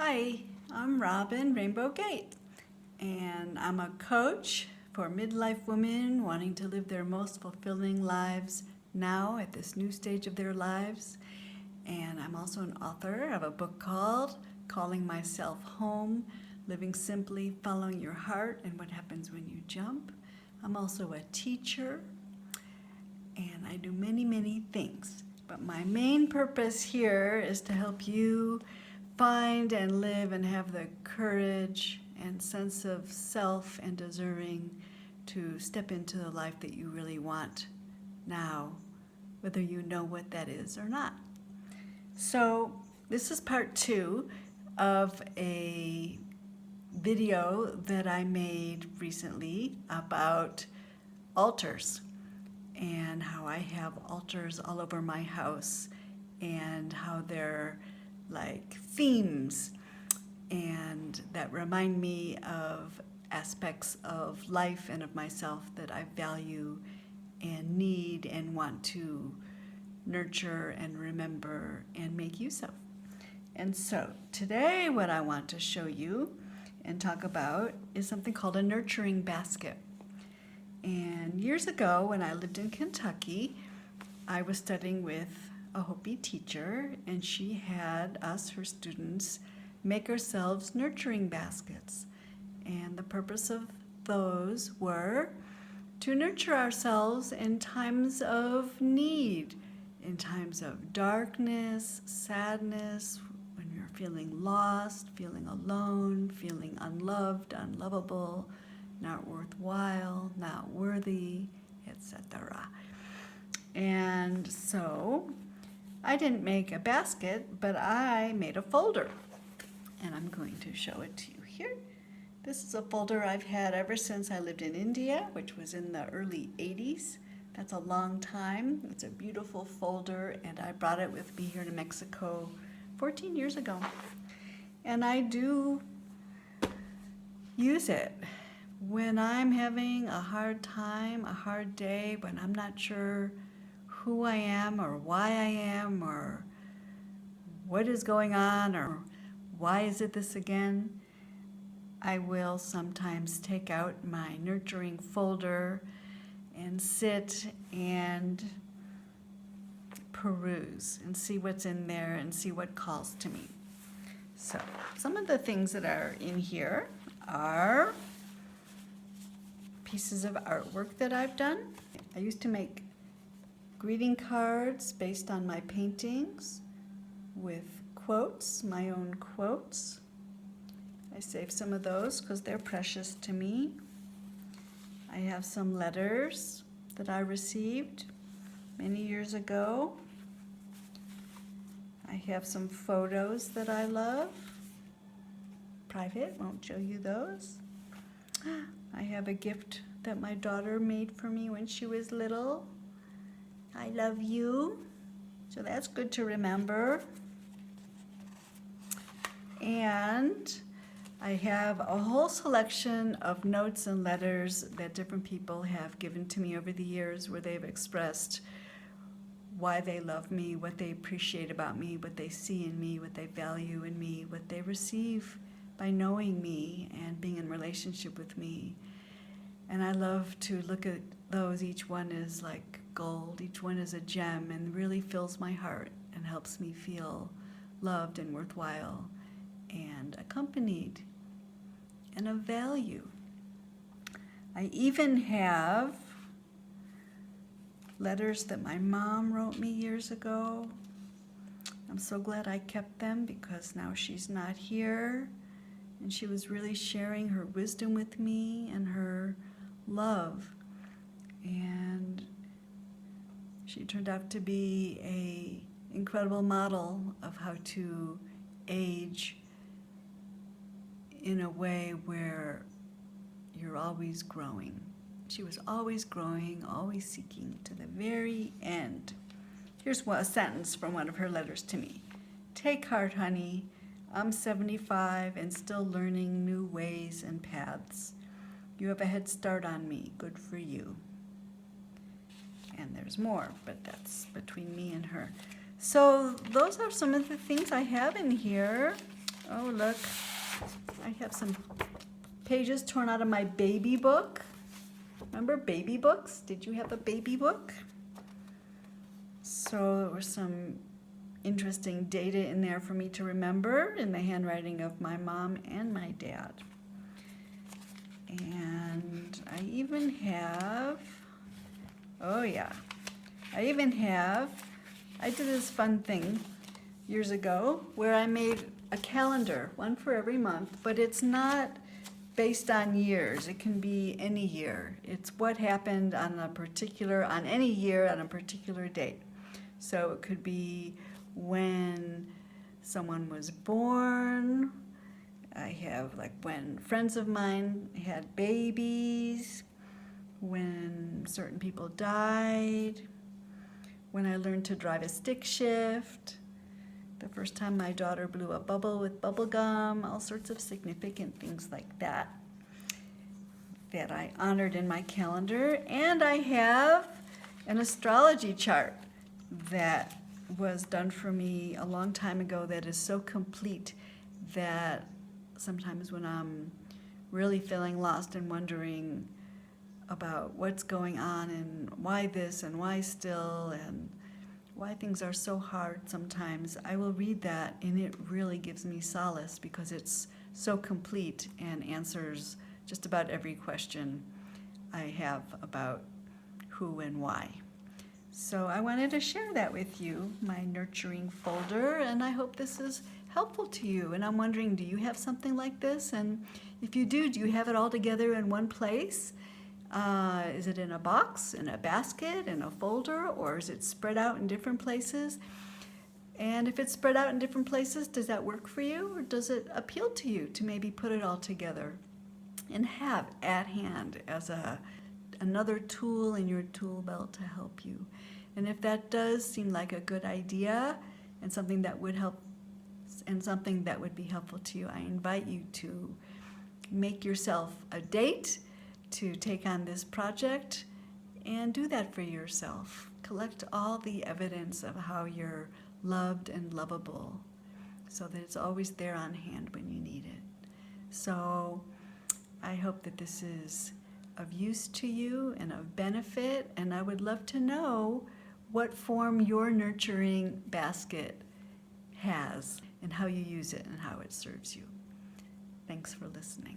Hi, I'm Robin Rainbow Gate, and I'm a coach for midlife women wanting to live their most fulfilling lives now at this new stage of their lives. And I'm also an author of a book called Calling Myself Home, Living Simply, Following Your Heart, and What Happens When You Jump. I'm also a teacher, and I do many, many things. But my main purpose here is to help you find and live and have the courage and sense of self and deserving to step into the life that you really want now, whether you know what that is or not. So this is part 2 of a video that I made recently about altars and how I have altars all over my house and how they're like themes and that remind me of aspects of life and of myself that I value and need and want to nurture and remember and make use of. And so today what I want to show you and talk about is something called a nurturing basket. And years ago when I lived in Kentucky, I was studying with a Hopi teacher, and she had us, her students, make ourselves nurturing baskets. And the purpose of those were to nurture ourselves in times of need, in times of darkness, sadness, when you're feeling lost, feeling alone, feeling unloved, unlovable, not worthwhile, not worthy, etc. And so I didn't make a basket, but I made a folder. And I'm going to show it to you here. This is a folder I've had ever since I lived in India, which was in the early 80s. That's a long time. It's a beautiful folder, and I brought it with me here to Mexico 14 years ago. And I do use it when I'm having a hard time, a hard day, when I'm not sure who I am or why I am or what is going on or why is it this again. I will sometimes take out my nurturing folder and sit and peruse and see what's in there and see what calls to me. So some of the things that are in here are pieces of artwork that I've done. I used to make greeting cards based on my paintings with quotes, my own quotes. I saved some of those because they're precious to me. I have some letters that I received many years ago. I have some photos that I love. Private, won't show you those. I have a gift that my daughter made for me when she was little. I love you. So that's good to remember. And I have a whole selection of notes and letters that different people have given to me over the years where they've expressed why they love me, what they appreciate about me, what they see in me, what they value in me, what they receive by knowing me and being in relationship with me. And I love to look at those. Each one is like gold. Each one is a gem and really fills my heart and helps me feel loved and worthwhile and accompanied and of value. I even have letters that my mom wrote me years ago. I'm so glad I kept them because now she's not here. And she was really sharing her wisdom with me and her love. And she turned out to be an incredible model of how to age in a way where you're always growing. She was always growing, always seeking to the very end. Here's a sentence from one of her letters to me. Take heart, honey. I'm 75 and still learning new ways and paths. You have a head start on me. Good for you. And there's more, but that's between me and her. So those are some of the things I have in here. Oh, look, I have some pages torn out of my baby book. Remember baby books? Did you have a baby book? So there was some interesting data in there for me to remember in the handwriting of my mom and my dad. And I even have, I did this fun thing years ago where I made a calendar, one for every month, but it's not based on years. It can be any year. It's what happened on any year on a particular date. So it could be when someone was born. I have like when friends of mine had babies, when certain people died, when I learned to drive a stick shift, the first time my daughter blew a bubble with bubble gum, all sorts of significant things like that that I honored in my calendar. And I have an astrology chart that was done for me a long time ago that is so complete that sometimes when I'm really feeling lost and wondering about what's going on and why this and why still and why things are so hard sometimes, I will read that and it really gives me solace because it's so complete and answers just about every question I have about who and why. So I wanted to share that with you, my nurturing folder, and I hope this is helpful to you. And I'm wondering, do you have something like this? And if you do you have it all together in one place? Is it in a box, in a basket, in a folder, or is it spread out in different places? And if it's spread out in different places, does that work for you? Or does it appeal to you to maybe put it all together and have at hand as another tool in your tool belt to help you? And if that does seem like a good idea and something that would help and something that would be helpful to you, I invite you to make yourself a date to take on this project and do that for yourself. Collect all the evidence of how you're loved and lovable so that it's always there on hand when you need it. So I hope that this is of use to you and of benefit, and I would love to know what form your nurturing basket has and how you use it and how it serves you. Thanks for listening.